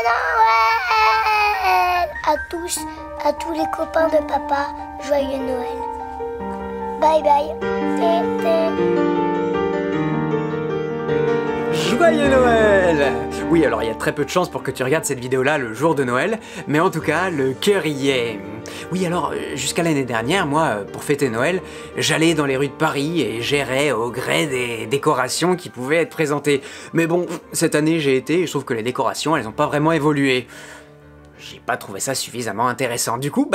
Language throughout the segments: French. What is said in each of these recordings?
Noël à tous, à tous les copains de papa, joyeux Noël. Bye bye. Joyeux Noël! Oui, alors il y a très peu de chances pour que tu regardes cette vidéo-là le jour de Noël, mais en tout cas, le cœur y est. Oui, alors, jusqu'à l'année dernière, moi, pour fêter Noël, j'allais dans les rues de Paris et j'errais au gré des décorations qui pouvaient être présentées. Mais bon, cette année j'ai été et je trouve que les décorations, elles ont pas vraiment évolué. J'ai pas trouvé ça suffisamment intéressant. Du coup,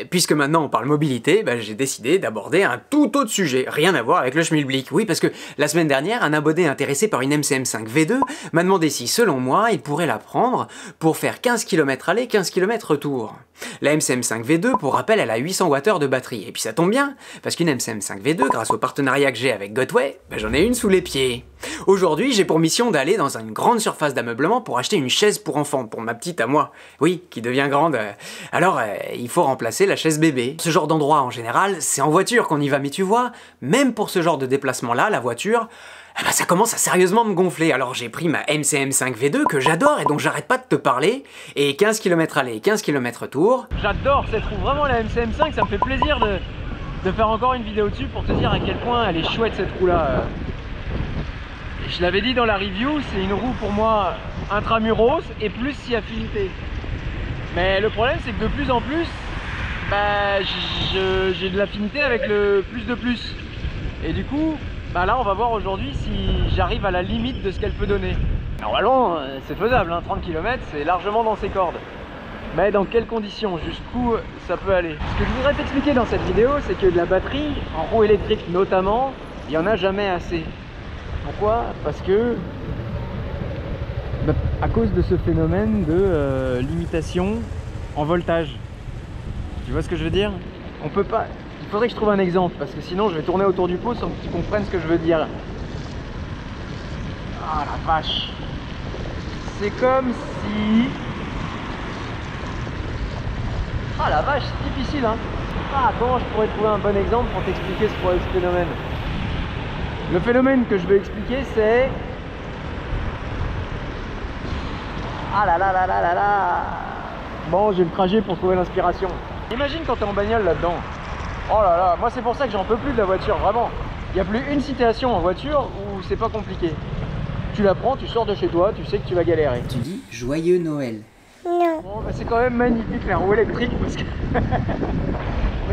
puisque maintenant on parle mobilité, j'ai décidé d'aborder un tout autre sujet. Rien à voir avec le schmilblick. Oui, parce que la semaine dernière, un abonné intéressé par une MCM5 V2 m'a demandé si, selon moi, il pourrait la prendre pour faire 15 km aller, 15 km retour. La MCM5 V2, pour rappel, elle a 800 Wh de batterie. Et puis ça tombe bien, parce qu'une MCM5 V2, grâce au partenariat que j'ai avec Gotway, j'en ai une sous les pieds. Aujourd'hui, j'ai pour mission d'aller dans une grande surface d'ameublement pour acheter une chaise pour enfants, pour ma petite à moi. Oui, qui devient grande. Alors, il faut remplacer la chaise bébé. Ce genre d'endroit, en général, c'est en voiture qu'on y va, mais tu vois, même pour ce genre de déplacement-là, la voiture, ça commence à sérieusement me gonfler. Alors j'ai pris ma MCM5 V2 que j'adore et dont j'arrête pas de te parler, et 15 km aller, 15 km retour. J'adore cette roue, vraiment la MCM5, ça me fait plaisir de faire encore une vidéo dessus pour te dire à quel point elle est chouette cette roue-là. Je l'avais dit dans la review, c'est une roue pour moi intramuros et plus si affinité. Mais le problème c'est que de plus en plus, j'ai de l'affinité avec le plus de plus. Et du coup, là on va voir aujourd'hui si j'arrive à la limite de ce qu'elle peut donner. Normalement c'est faisable, 30 km c'est largement dans ses cordes. Mais dans quelles conditions, jusqu'où ça peut aller? Ce que je voudrais t'expliquer dans cette vidéo, c'est que de la batterie, en roue électrique notamment, il n'y en a jamais assez. Pourquoi? Parce que à cause de ce phénomène de limitation en voltage. Tu vois ce que je veux dire? On peut pas. Il faudrait que je trouve un exemple parce que sinon je vais tourner autour du pot sans que tu comprennes ce que je veux dire. Ah la vache! C'est comme si. Ah la vache, c'est difficile hein! Ah, comment je pourrais trouver un bon exemple pour t'expliquer ce phénomène? Le phénomène que je veux expliquer c'est... Ah là là là là là là. Bon, j'ai le trajet pour trouver l'inspiration. Imagine quand t'es en bagnole là-dedans. Oh là là, moi c'est pour ça que j'en peux plus de la voiture, vraiment. Il n'y a plus une situation en voiture où c'est pas compliqué. Tu la prends, tu sors de chez toi, tu sais que tu vas galérer. Tu dis joyeux Noël. Non. Bon, c'est quand même magnifique la roue électrique parce que...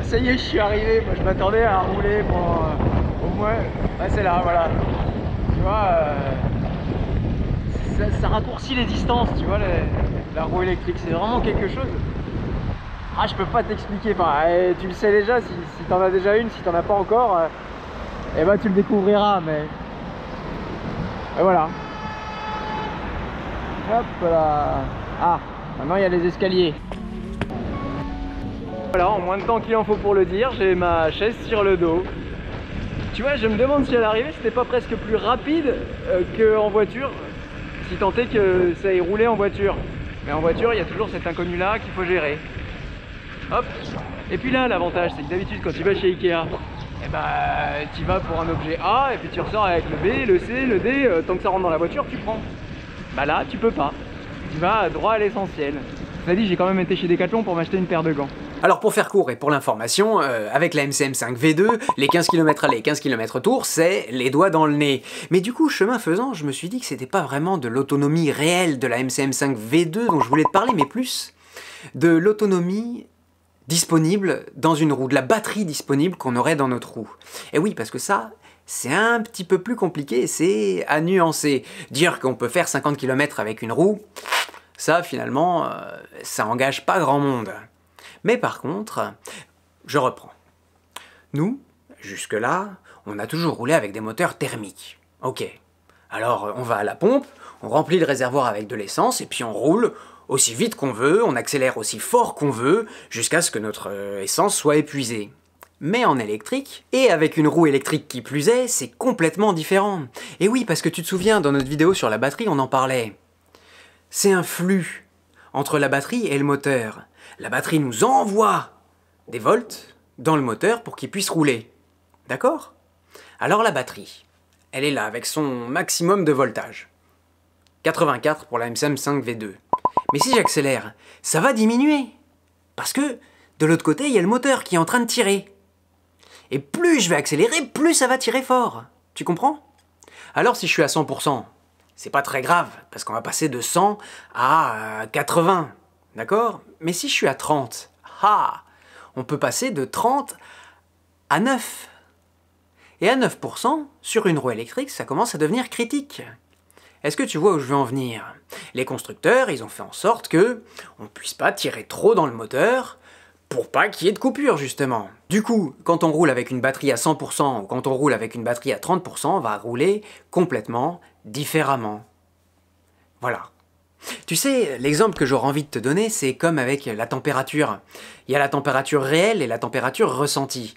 ça y est, je suis arrivé. Moi je m'attendais à rouler pour... au moins... c'est là, voilà. Tu vois, ça raccourcit les distances, tu vois, la roue électrique. C'est vraiment quelque chose. Ah, je peux pas t'expliquer. Tu le sais déjà, si t'en as déjà une, si t'en as pas encore, tu le découvriras, mais... Et voilà. Hop là. Ah, maintenant il y a les escaliers. Voilà, en moins de temps qu'il en faut pour le dire, j'ai ma chaise sur le dos. Tu vois, je me demande si à l'arrivée c'était pas presque plus rapide qu'en voiture, si tant est que ça ait roulé en voiture. Mais en voiture, il y a toujours cet inconnu là qu'il faut gérer. Hop. Et puis là, l'avantage, c'est que d'habitude quand tu vas chez Ikea, tu vas pour un objet A et puis tu ressors avec le B, le C, le D, tant que ça rentre dans la voiture, tu prends. Là, tu peux pas. Tu vas droit à l'essentiel. Cela dit, j'ai quand même été chez Decathlon pour m'acheter une paire de gants. Alors pour faire court et pour l'information, avec la MCM5 V2, les 15 km aller, 15 km retour, c'est les doigts dans le nez. Mais du coup, chemin faisant, je me suis dit que c'était pas vraiment de l'autonomie réelle de la MCM5 V2 dont je voulais te parler, mais plus de l'autonomie disponible dans une roue, de la batterie disponible qu'on aurait dans notre roue. Et oui, parce que ça, c'est un petit peu plus compliqué et c'est à nuancer. Dire qu'on peut faire 50 km avec une roue, ça finalement, ça engage pas grand monde. Mais par contre, je reprends. Nous, jusque-là, on a toujours roulé avec des moteurs thermiques. Ok. Alors, on va à la pompe, on remplit le réservoir avec de l'essence, et puis on roule aussi vite qu'on veut, on accélère aussi fort qu'on veut, jusqu'à ce que notre essence soit épuisée. Mais en électrique, et avec une roue électrique qui plus est, c'est complètement différent. Et oui, parce que tu te souviens, dans notre vidéo sur la batterie, on en parlait. C'est un flux entre la batterie et le moteur. La batterie nous envoie des volts dans le moteur pour qu'il puisse rouler. D'accord? Alors la batterie, elle est là avec son maximum de voltage. 84 pour la MCM5 V2. Mais si j'accélère, ça va diminuer. Parce que de l'autre côté, il y a le moteur qui est en train de tirer. Et plus je vais accélérer, plus ça va tirer fort. Tu comprends? Alors si je suis à 100%, c'est pas très grave, parce qu'on va passer de 100 à 80. D'accord? Mais si je suis à 30, on peut passer de 30 à 9. Et à 9%, sur une roue électrique, ça commence à devenir critique. Est-ce que tu vois où je veux en venir? Les constructeurs, ils ont fait en sorte que on ne puisse pas tirer trop dans le moteur pour pas qu'il y ait de coupure, justement. Du coup, quand on roule avec une batterie à 100% ou quand on roule avec une batterie à 30%, on va rouler complètement différemment. Voilà. Tu sais, l'exemple que j'aurais envie de te donner, c'est comme avec la température. Il y a la température réelle et la température ressentie.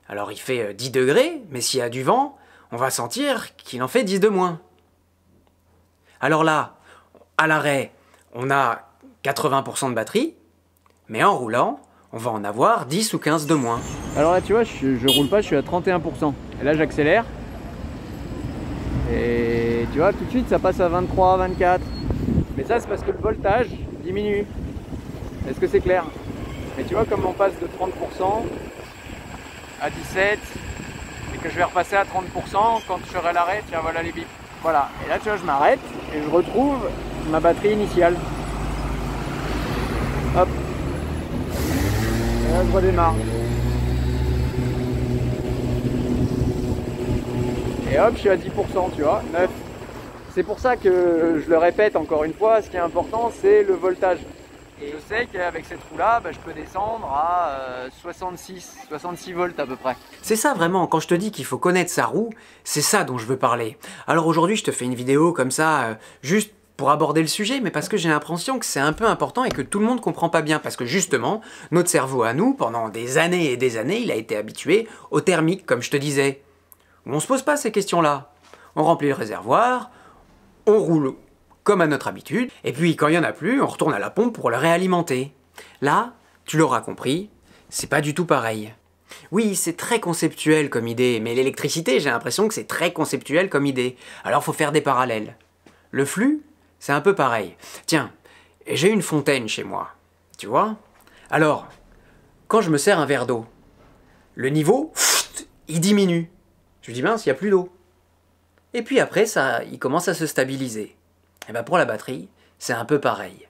Alors il fait 10 degrés, mais s'il y a du vent, on va sentir qu'il en fait 10 de moins. Alors là, à l'arrêt, on a 80% de batterie, mais en roulant, on va en avoir 10 ou 15 de moins. Alors là, tu vois, je roule pas, je suis à 31%. Et là, j'accélère. Et tu vois, tout de suite, ça passe à 23, 24. Mais ça, c'est parce que le voltage diminue. Est-ce que c'est clair? Mais tu vois, comme on passe de 30% à 17, et que je vais repasser à 30% quand je serai à l'arrêt, tiens, voilà les bips. Voilà, et là, tu vois, je m'arrête et je retrouve ma batterie initiale. Hop. Et là, je redémarre. Et hop, je suis à 10%, tu vois, 9. C'est pour ça que je le répète encore une fois, ce qui est important, c'est le voltage. Et je sais qu'avec cette roue-là, je peux descendre à 66 volts à peu près. C'est ça vraiment, quand je te dis qu'il faut connaître sa roue, c'est ça dont je veux parler. Alors aujourd'hui, je te fais une vidéo comme ça, juste pour aborder le sujet, mais parce que j'ai l'impression que c'est un peu important et que tout le monde comprend pas bien, parce que justement, notre cerveau à nous, pendant des années et des années, il a été habitué au thermique, comme je te disais. Où on se pose pas ces questions-là. On remplit le réservoir, on roule comme à notre habitude, et puis quand il n'y en a plus, on retourne à la pompe pour le réalimenter. Là, tu l'auras compris, c'est pas du tout pareil. Oui, c'est très conceptuel comme idée, mais l'électricité, j'ai l'impression que c'est très conceptuel comme idée. Alors faut faire des parallèles. Le flux, c'est un peu pareil. Tiens, j'ai une fontaine chez moi, tu vois? Alors, quand je me sers un verre d'eau, le niveau, il diminue. Je me dis, mince, il n'y a plus d'eau. Et puis après, ça, il commence à se stabiliser. Et bien pour la batterie, c'est un peu pareil.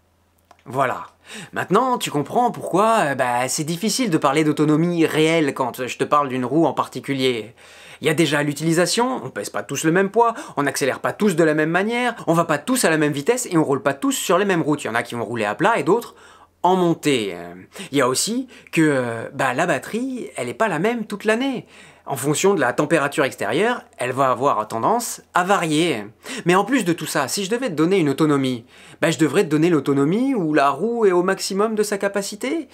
Voilà. Maintenant, tu comprends pourquoi c'est difficile de parler d'autonomie réelle quand je te parle d'une roue en particulier. Il y a déjà l'utilisation, on pèse pas tous le même poids, on n'accélère pas tous de la même manière, on va pas tous à la même vitesse et on roule pas tous sur les mêmes routes. Il y en a qui vont rouler à plat et d'autres en montée. Il y a aussi que la batterie, elle n'est pas la même toute l'année. En fonction de la température extérieure, elle va avoir tendance à varier. Mais en plus de tout ça, si je devais te donner une autonomie, je devrais te donner l'autonomie où la roue est au maximum de sa capacité,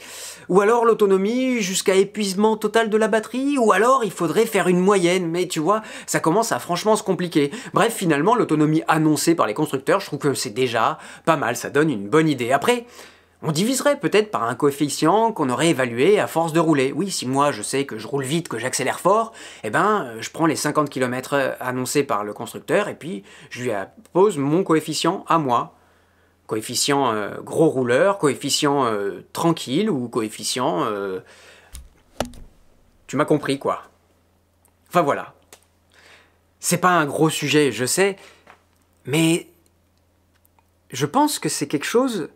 ou alors l'autonomie jusqu'à épuisement total de la batterie, ou alors il faudrait faire une moyenne, mais tu vois, ça commence à franchement se compliquer. Bref, finalement, l'autonomie annoncée par les constructeurs, je trouve que c'est déjà pas mal, ça donne une bonne idée. Après, on diviserait peut-être par un coefficient qu'on aurait évalué à force de rouler. Oui, si moi je sais que je roule vite, que j'accélère fort, je prends les 50 km annoncés par le constructeur et puis je lui appose mon coefficient à moi. Coefficient gros rouleur, coefficient tranquille ou coefficient... Tu m'as compris quoi. Enfin voilà. C'est pas un gros sujet, je sais, mais je pense que c'est quelque chose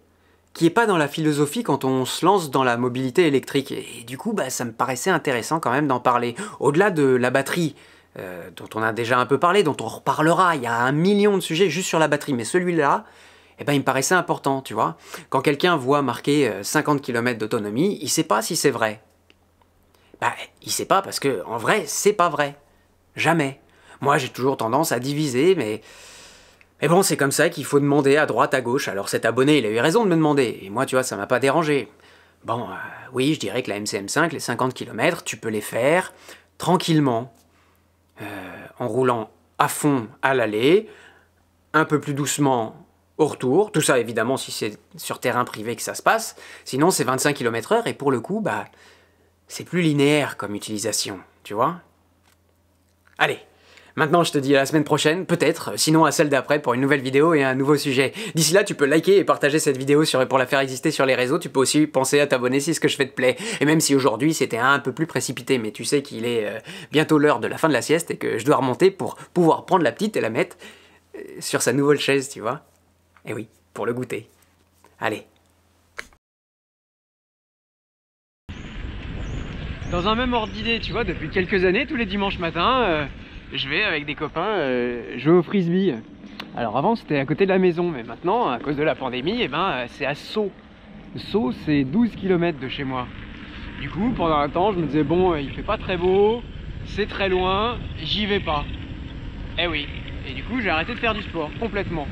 qui n'est pas dans la philosophie quand on se lance dans la mobilité électrique. Et du coup, ça me paraissait intéressant quand même d'en parler. Au-delà de la batterie, dont on a déjà un peu parlé, dont on reparlera, il y a 1 million de sujets juste sur la batterie, mais celui-là, il me paraissait important, tu vois. Quand quelqu'un voit marquer 50 km d'autonomie, il ne sait pas si c'est vrai. Il ne sait pas parce que, en vrai, c'est pas vrai. Jamais. Moi, j'ai toujours tendance à diviser, mais bon, c'est comme ça qu'il faut demander à droite, à gauche. Alors cet abonné, il a eu raison de me demander. Et moi, tu vois, ça m'a pas dérangé. Bon, oui, je dirais que la MCM5, les 50 km, tu peux les faire tranquillement. En roulant à fond à l'aller, un peu plus doucement au retour. Tout ça, évidemment, si c'est sur terrain privé que ça se passe. Sinon, c'est 25 km/h. Et pour le coup, c'est plus linéaire comme utilisation, tu vois. Allez, Maintenant, je te dis à la semaine prochaine, peut-être, sinon à celle d'après pour une nouvelle vidéo et un nouveau sujet. D'ici là, tu peux liker et partager cette vidéo pour la faire exister sur les réseaux. Tu peux aussi penser à t'abonner si ce que je fais te plaît. Et même si aujourd'hui c'était un peu plus précipité, mais tu sais qu'il est bientôt l'heure de la fin de la sieste et que je dois remonter pour pouvoir prendre la petite et la mettre sur sa nouvelle chaise, tu vois. Et oui, pour le goûter. Allez. Dans un même ordre d'idée, tu vois, depuis quelques années, tous les dimanches matins, je vais avec des copains jouer au frisbee. Alors avant c'était à côté de la maison, mais maintenant, à cause de la pandémie, eh ben, c'est à Sceaux. Sceaux, c'est 12 km de chez moi. Du coup, pendant un temps, je me disais, bon, il fait pas très beau, c'est très loin, j'y vais pas. Eh oui, et du coup, j'ai arrêté de faire du sport, complètement.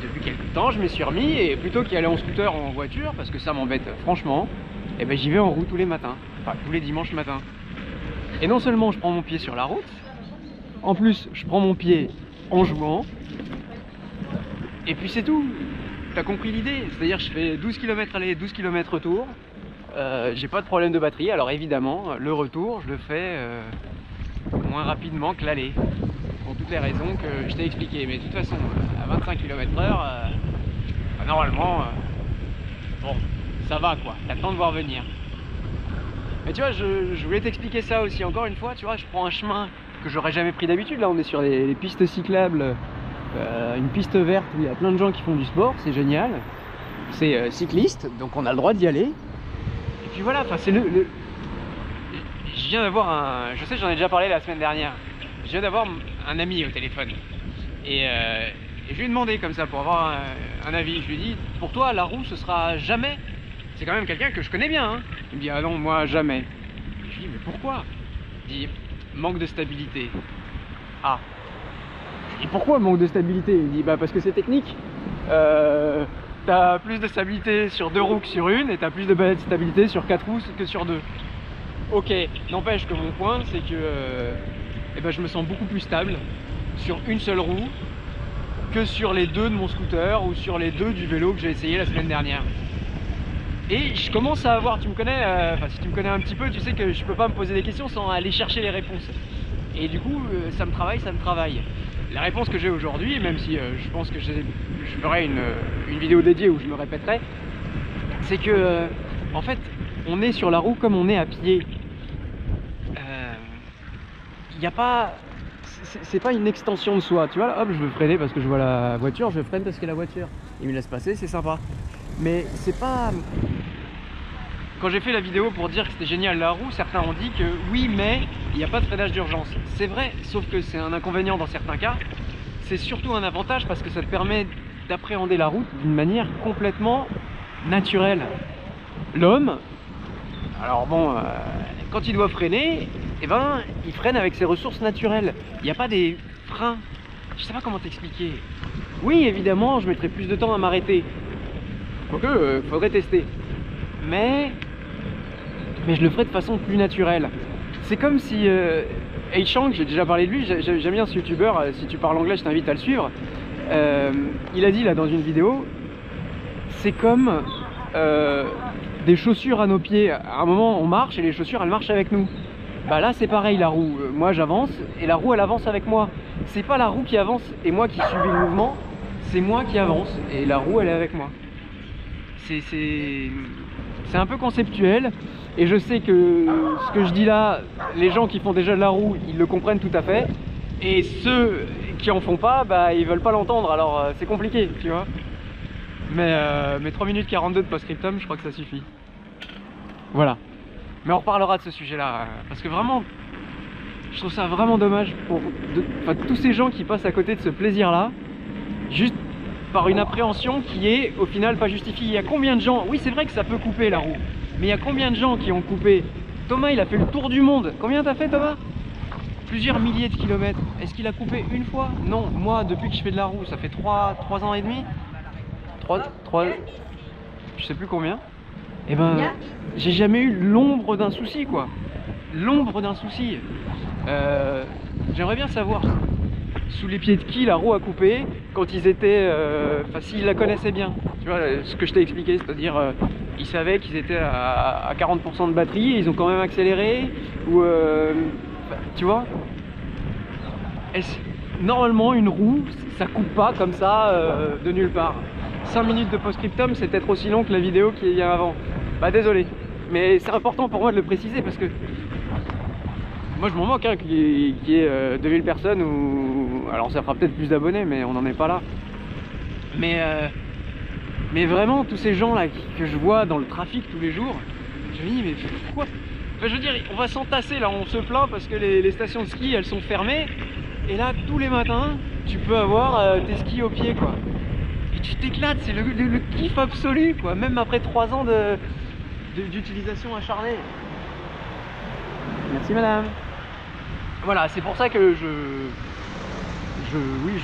Depuis quelques temps, je m'y suis remis, et plutôt qu'y aller en scooter ou en voiture, parce que ça m'embête franchement, eh ben, j'y vais en route tous les matins, enfin tous les dimanches matins. Et non seulement je prends mon pied sur la route, en plus je prends mon pied en jouant, et puis c'est tout. T'as compris l'idée, c'est-à-dire je fais 12 km aller, 12 km retour, j'ai pas de problème de batterie, alors évidemment le retour je le fais moins rapidement que l'aller, pour toutes les raisons que je t'ai expliquées, mais de toute façon à 25 km/h, normalement, bon, ça va quoi, t'as le temps de voir venir. Mais tu vois, je voulais t'expliquer ça aussi, encore une fois, tu vois, je prends un chemin que j'aurais jamais pris d'habitude, là on est sur les pistes cyclables, une piste verte où il y a plein de gens qui font du sport, c'est génial, c'est cycliste, donc on a le droit d'y aller. Et puis voilà, enfin c'est je viens d'avoir un, je sais j'en ai déjà parlé la semaine dernière, je viens d'avoir un ami au téléphone, et je lui ai demandé comme ça pour avoir un avis, je lui ai dit, pour toi la roue ce sera jamais, c'est quand même quelqu'un que je connais bien, hein. Il me dit, ah non moi jamais. Je lui dis, mais pourquoi? Il dit, manque de stabilité. Ah. Et pourquoi manque de stabilité? Il dit, bah parce que c'est technique. T'as plus de stabilité sur 2 roues que sur une, et t'as plus de stabilité sur 4 roues que sur 2. Ok, n'empêche que mon point, c'est que eh ben, je me sens beaucoup plus stable sur une seule roue que sur les 2 de mon scooter ou sur les 2 du vélo que j'ai essayé la semaine dernière. Et je commence à avoir, tu me connais, enfin si tu me connais un petit peu, tu sais que je peux pas me poser des questions sans aller chercher les réponses. Et du coup, ça me travaille, ça me travaille. La réponse que j'ai aujourd'hui, même si je pense que je ferai une vidéo dédiée où je me répéterai, c'est que en fait, on est sur la roue comme on est à pied. Il n'y a pas, c'est pas une extension de soi. Tu vois, là, hop, je veux freiner parce que je vois la voiture, je freine parce qu'il y a la voiture. Il me laisse passer, c'est sympa. Mais c'est pas. Quand j'ai fait la vidéo pour dire que c'était génial la roue, certains ont dit que oui, mais il n'y a pas de freinage d'urgence. C'est vrai, sauf que c'est un inconvénient dans certains cas. C'est surtout un avantage parce que ça te permet d'appréhender la route d'une manière complètement naturelle. L'homme, alors bon, quand il doit freiner, eh ben, il freine avec ses ressources naturelles. Il n'y a pas des freins. Je sais pas comment t'expliquer. Oui, évidemment, je mettrai plus de temps à m'arrêter. Quoique, faudrait tester. Mais je le ferai de façon plus naturelle. C'est comme si Chang, j'ai déjà parlé de lui, j'aime bien ce youtubeur, si tu parles anglais je t'invite à le suivre. Il a dit là dans une vidéo, c'est comme des chaussures à nos pieds. À un moment on marche et les chaussures elles marchent avec nous. Bah là c'est pareil, la roue, moi j'avance et la roue elle avance avec moi. C'est pas la roue qui avance et moi qui subis le mouvement, c'est moi qui avance et la roue elle est avec moi. C'est un peu conceptuel et je sais que ce que je dis là, les gens qui font déjà de la roue, ils le comprennent tout à fait, et ceux qui en font pas, bah ils veulent pas l'entendre, alors c'est compliqué, tu vois. Mais 3 minutes 42 de post-scriptum, je crois que ça suffit. Voilà. Mais on reparlera de ce sujet-là, parce que vraiment, je trouve ça vraiment dommage pour tous ces gens qui passent à côté de ce plaisir-là, juste par une appréhension qui est au final pas justifiée. Il y a combien de gens, oui c'est vrai que ça peut couper la roue, mais il y a combien de gens qui ont coupé? Thomas il a fait le tour du monde. Combien t'as fait Thomas? Plusieurs milliers de kilomètres. Est-ce qu'il a coupé une fois? Non, moi depuis que je fais de la roue, ça fait 3 ans et demi, 3, je sais plus combien. Et ben j'ai jamais eu l'ombre d'un souci quoi. L'ombre d'un souci. J'aimerais bien savoir sous les pieds de qui la roue a coupé quand ils étaient, enfin s'ils la connaissaient bien, tu vois ce que je t'ai expliqué, c'est-à-dire ils savaient qu'ils étaient à 40% de batterie et ils ont quand même accéléré, ou tu vois, normalement une roue, ça coupe pas comme ça de nulle part. 5 minutes de post-scriptum, c'est peut-être aussi long que la vidéo qui est avant. Bah désolé, mais c'est important pour moi de le préciser parce que moi je m'en moque hein, qu'il y ait 2000 personnes ou... Alors ça fera peut-être plus d'abonnés mais on n'en est pas là. Mais vraiment tous ces gens là que je vois dans le trafic tous les jours, je me dis mais pourquoi? Enfin, je veux dire, on va s'entasser là, on se plaint parce que les stations de ski elles sont fermées. Et là tous les matins tu peux avoir tes skis au pied quoi. Et tu t'éclates, c'est le kiff absolu quoi, même après 3 ans d'utilisation acharnée. Merci madame. Voilà, c'est pour ça que je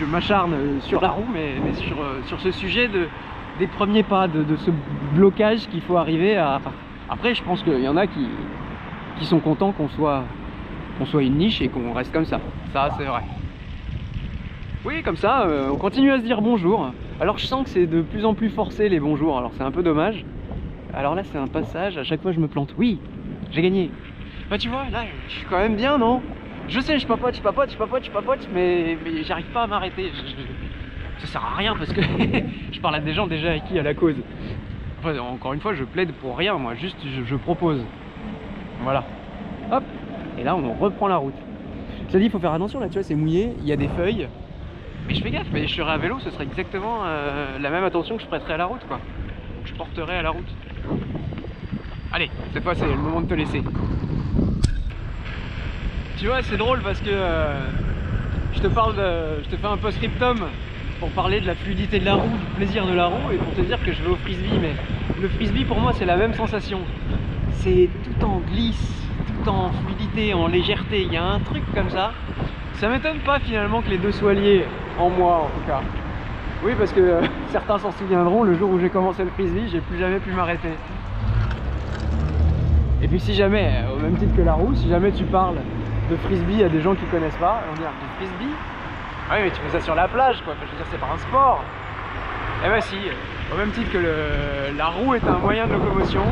m'acharne sur la roue, mais sur ce sujet des premiers pas, de ce blocage qu'il faut arriver à... Après, je pense qu'il y en a qui sont contents qu'on soit une niche et qu'on reste comme ça. Ça, c'est vrai. Oui, comme ça, on continue à se dire bonjour. Alors, je sens que c'est de plus en plus forcé les bonjours, alors c'est un peu dommage. Alors là, c'est un passage, à chaque fois je me plante. Oui, j'ai gagné. Bah tu vois, là, je suis quand même bien, non? Je sais, je papote, mais j'arrive pas à m'arrêter. Ça sert à rien parce que je parle à des gens déjà acquis à la cause. Enfin, encore une fois, je plaide pour rien, moi, juste je propose. Voilà. Hop, et là, on reprend la route. Ça dit, il faut faire attention, là, tu vois, c'est mouillé, il y a des feuilles. Mais je fais gaffe, mais je serais à vélo, ce serait exactement la même attention que je prêterais à la route, quoi. Je porterais à la route. Allez, cette fois, c'est le moment de te laisser. Tu vois, c'est drôle parce que je te fais un post-scriptum pour parler de la fluidité de la roue, du plaisir de la roue et pour te dire que je vais au frisbee. Mais le frisbee pour moi c'est la même sensation. C'est tout en glisse, tout en fluidité, en légèreté. Il y a un truc comme ça. Ça m'étonne pas finalement que les deux soient liés, en moi en tout cas. Oui, parce que certains s'en souviendront, le jour où j'ai commencé le frisbee, j'ai plus jamais pu m'arrêter. Et puis si jamais, au même titre que la roue, si jamais tu parles de frisbee à des gens qui connaissent pas, on dit du frisbee? Ah oui, mais tu fais ça sur la plage quoi, je veux dire c'est pas un sport. Eh ben si, au même titre que la roue est un moyen de locomotion,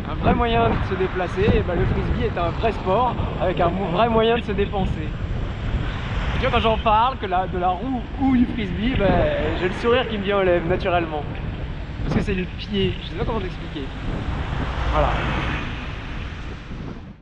un vrai moyen de se déplacer, et ben le frisbee est un vrai sport avec un vrai moyen de se dépenser. Et tu vois quand j'en parle, de la roue ou du frisbee, ben, j'ai le sourire qui me vient aux lèvres naturellement. Parce que c'est le pied, je sais pas comment t'expliquer. Voilà.